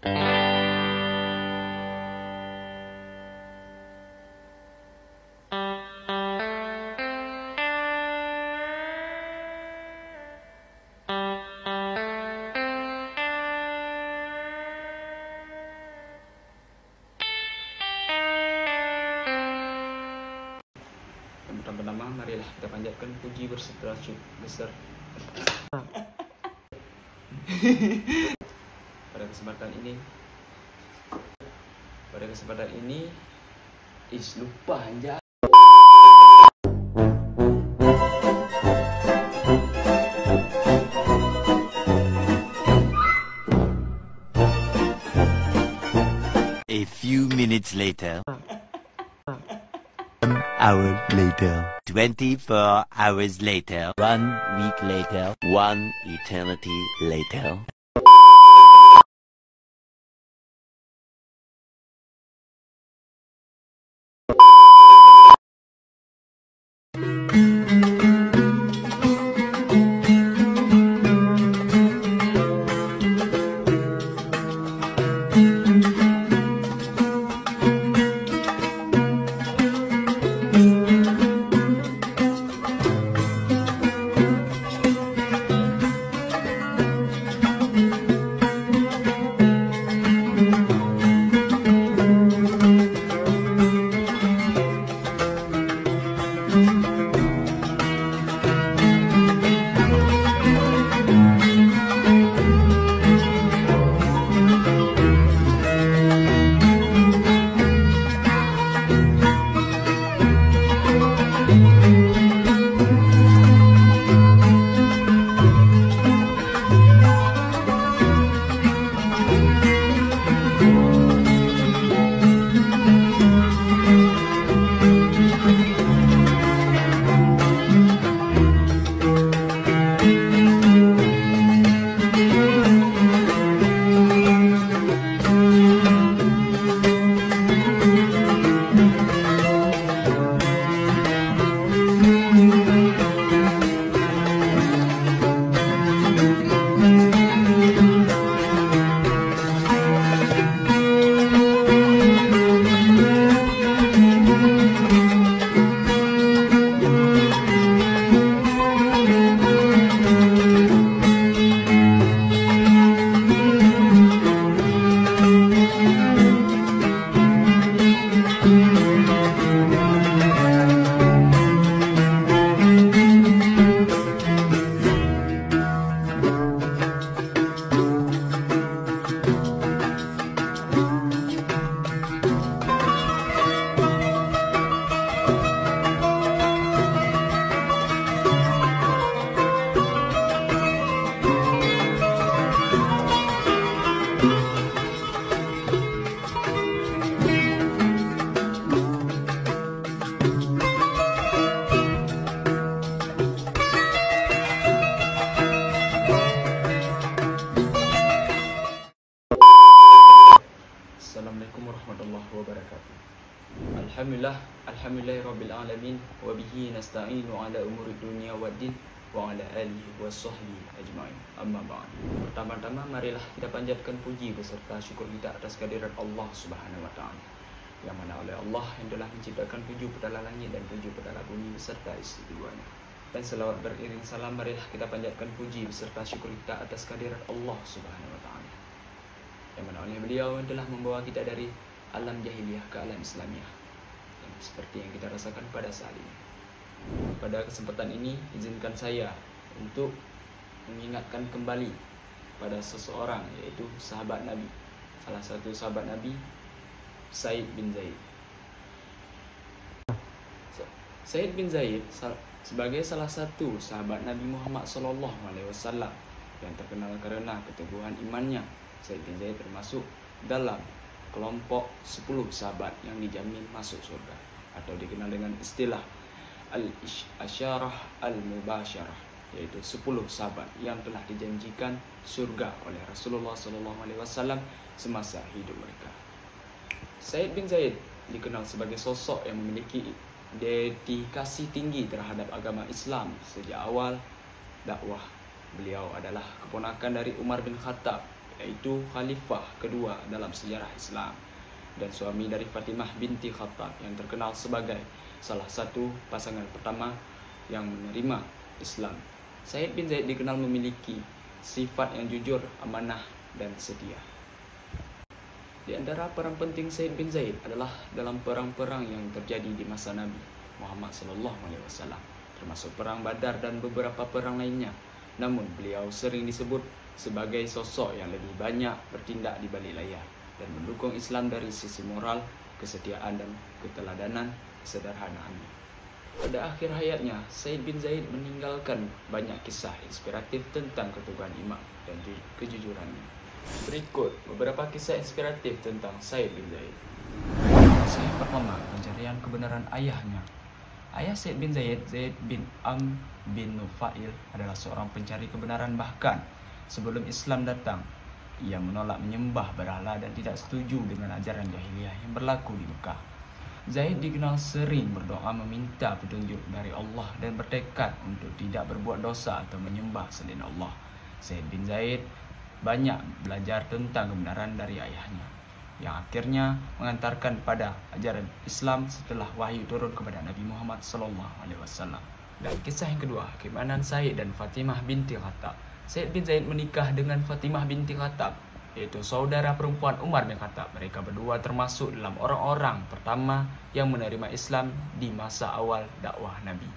Pertama-tama marilah kita panjatkan puji berserta syukur pada kesempatan ini lupa anjay. A few minutes later. Hour later, 24 hours later, 1 week later, 1 eternity later. Assalamualaikum warahmatullahi wabarakatuh. Alhamdulillahirabbil alamin wa bihi nasta'inu ala umuri dunya waddin wa ala alihi washabbihi ajmain. Amma ba'd. Pertama-tama marilah kita panjatkan puji beserta syukur kita atas kehadirat Allah Subhanahu wa taala. Yang mana oleh Allah yang telah menciptakan tujuh pedala langit dan tujuh pedala bumi beserta isi keduanya. Dan selawat beriring salam marilah kita panjatkan puji beserta syukur kita atas kehadirat Allah Subhanahu wa taala. Yang mana oleh beliau yang telah membawa kita dari alam jahiliyah ke alam Islamiah, dan seperti yang kita rasakan pada saat ini. Pada kesempatan ini izinkan saya untuk mengingatkan kembali pada seseorang, yaitu sahabat Nabi, salah satu sahabat Nabi, Said bin Zaid. Said bin Zaid sebagai salah satu sahabat Nabi Muhammad SAW yang terkenal karena keteguhan imannya, Said bin Zaid termasuk dalam kelompok 10 sahabat yang dijamin masuk surga, atau dikenal dengan istilah al-isyarah al-mubasyarah, yaitu 10 sahabat yang telah dijanjikan surga oleh Rasulullah SAW semasa hidup mereka. Said bin Zaid dikenal sebagai sosok yang memiliki dedikasi tinggi terhadap agama Islam sejak awal dakwah. Beliau adalah keponakan dari Umar bin Khattab yaitu khalifah kedua dalam sejarah Islam dan suami dari Fatimah binti Khattab yang terkenal sebagai salah satu pasangan pertama yang menerima Islam. Said bin Zaid dikenal memiliki sifat yang jujur, amanah, dan setia. Di antara peran penting Said bin Zaid adalah dalam perang-perang yang terjadi di masa Nabi Muhammad SAW, termasuk perang Badar dan beberapa perang lainnya. Namun beliau sering disebut sebagai sosok yang lebih banyak bertindak di balik layar dan mendukung Islam dari sisi moral, kesetiaan, dan keteladanan kesederhanaannya. Pada akhir hayatnya, Said bin Zaid meninggalkan banyak kisah inspiratif tentang keteguhan iman dan kejujurannya. Berikut beberapa kisah inspiratif tentang Said bin Zaid. Kisah pertama, pencarian kebenaran ayahnya. Ayah Said bin Zaid, Zaid bin Amr bin Nufail, adalah seorang pencari kebenaran. Bahkan sebelum Islam datang, ia menolak menyembah berhala dan tidak setuju dengan ajaran jahiliyah yang berlaku di Mekah. Zaid dikenal sering berdoa meminta petunjuk dari Allah dan bertekad untuk tidak berbuat dosa atau menyembah selain Allah. Said bin Zaid banyak belajar tentang kebenaran dari ayahnya, yang akhirnya mengantarkan pada ajaran Islam setelah wahyu turun kepada Nabi Muhammad SAW. Dan kisah yang kedua, keimanan Said dan Fatimah binti Khattab. Said bin Zaid menikah dengan Fatimah binti Khattab, yaitu saudara perempuan Umar bin Khattab. Mereka berdua termasuk dalam orang-orang pertama yang menerima Islam di masa awal dakwah Nabi.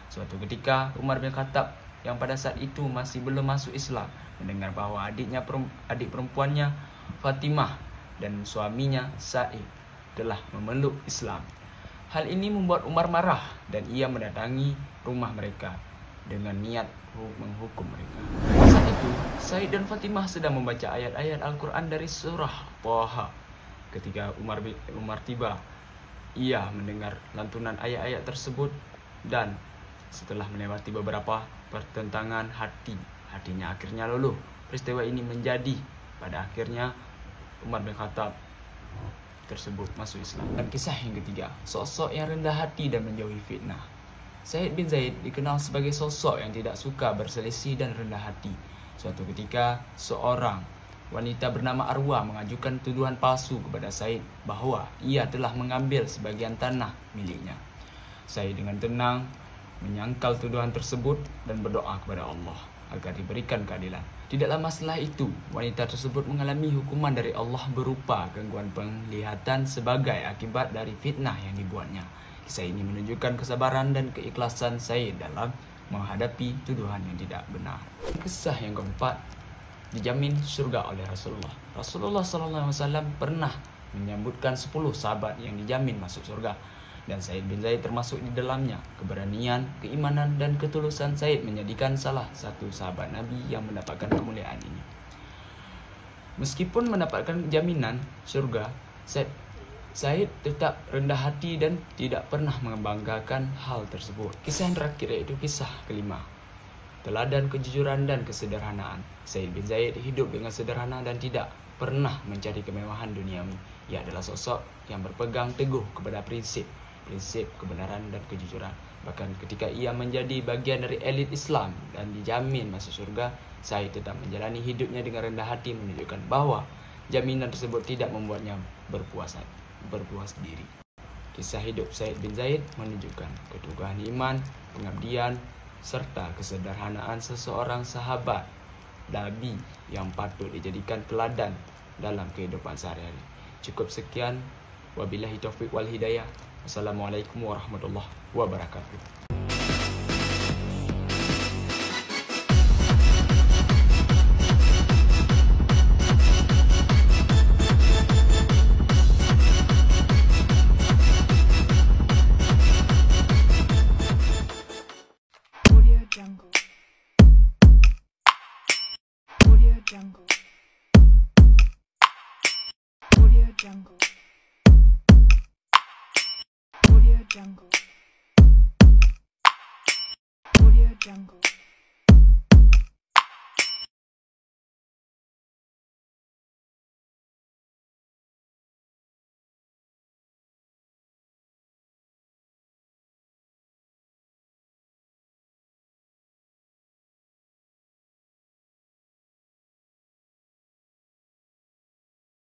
Suatu ketika, Umar bin Khattab yang pada saat itu masih belum masuk Islam mendengar bahwa adik perempuannya Fatimah dan suaminya Said telah memeluk Islam. Hal ini membuat Umar marah dan ia mendatangi rumah mereka dengan niat menghukum mereka. Saat itu, Said dan Fatimah sedang membaca ayat-ayat Al-Quran dari surah Thaha. Ketika Umar tiba, ia mendengar lantunan ayat-ayat tersebut dan setelah melewati beberapa pertentangan hatinya akhirnya luluh. Peristiwa ini menjadi pada akhirnya Umar bin Khattab tersebut masuk Islam. Dan kisah yang ketiga, sosok yang rendah hati dan menjauhi fitnah. Said bin Zaid dikenal sebagai sosok yang tidak suka berselisih dan rendah hati. Suatu ketika, seorang wanita bernama Arwa mengajukan tuduhan palsu kepada Said bahwa ia telah mengambil sebagian tanah miliknya. Said dengan tenang menyangkal tuduhan tersebut dan berdoa kepada Allah agar diberikan keadilan. Tidak lama setelah itu, wanita tersebut mengalami hukuman dari Allah berupa gangguan penglihatan sebagai akibat dari fitnah yang dibuatnya. Kisah ini menunjukkan kesabaran dan keikhlasan Said dalam menghadapi tuduhan yang tidak benar. Kisah yang keempat, dijamin surga oleh Rasulullah. Rasulullah SAW pernah menyebutkan 10 sahabat yang dijamin masuk surga, dan Said bin Zaid termasuk di dalamnya. Keberanian, keimanan, dan ketulusan Said menjadikan salah satu sahabat Nabi yang mendapatkan kemuliaan ini. Meskipun mendapatkan jaminan surga, Said tetap rendah hati dan tidak pernah membanggakan hal tersebut. Kisah yang terakhir yaitu kisah kelima, teladan kejujuran dan kesederhanaan. Said bin Zaid hidup dengan sederhana dan tidak pernah mencari kemewahan duniawi. Ia adalah sosok yang berpegang teguh kepada prinsip kebenaran dan kejujuran. Bahkan ketika ia menjadi bagian dari elit Islam dan dijamin masuk surga, Said tetap menjalani hidupnya dengan rendah hati, menunjukkan bahwa jaminan tersebut tidak membuatnya berpuas diri. Kisah hidup Said bin Zaid menunjukkan keteguhan iman, pengabdian, serta kesederhanaan seseorang sahabat Nabi yang patut dijadikan teladan dalam kehidupan sehari-hari. Cukup sekian. Wabillahi taufiq wal hidayah. Wassalamualaikum warahmatullahi wabarakatuh. Jungle.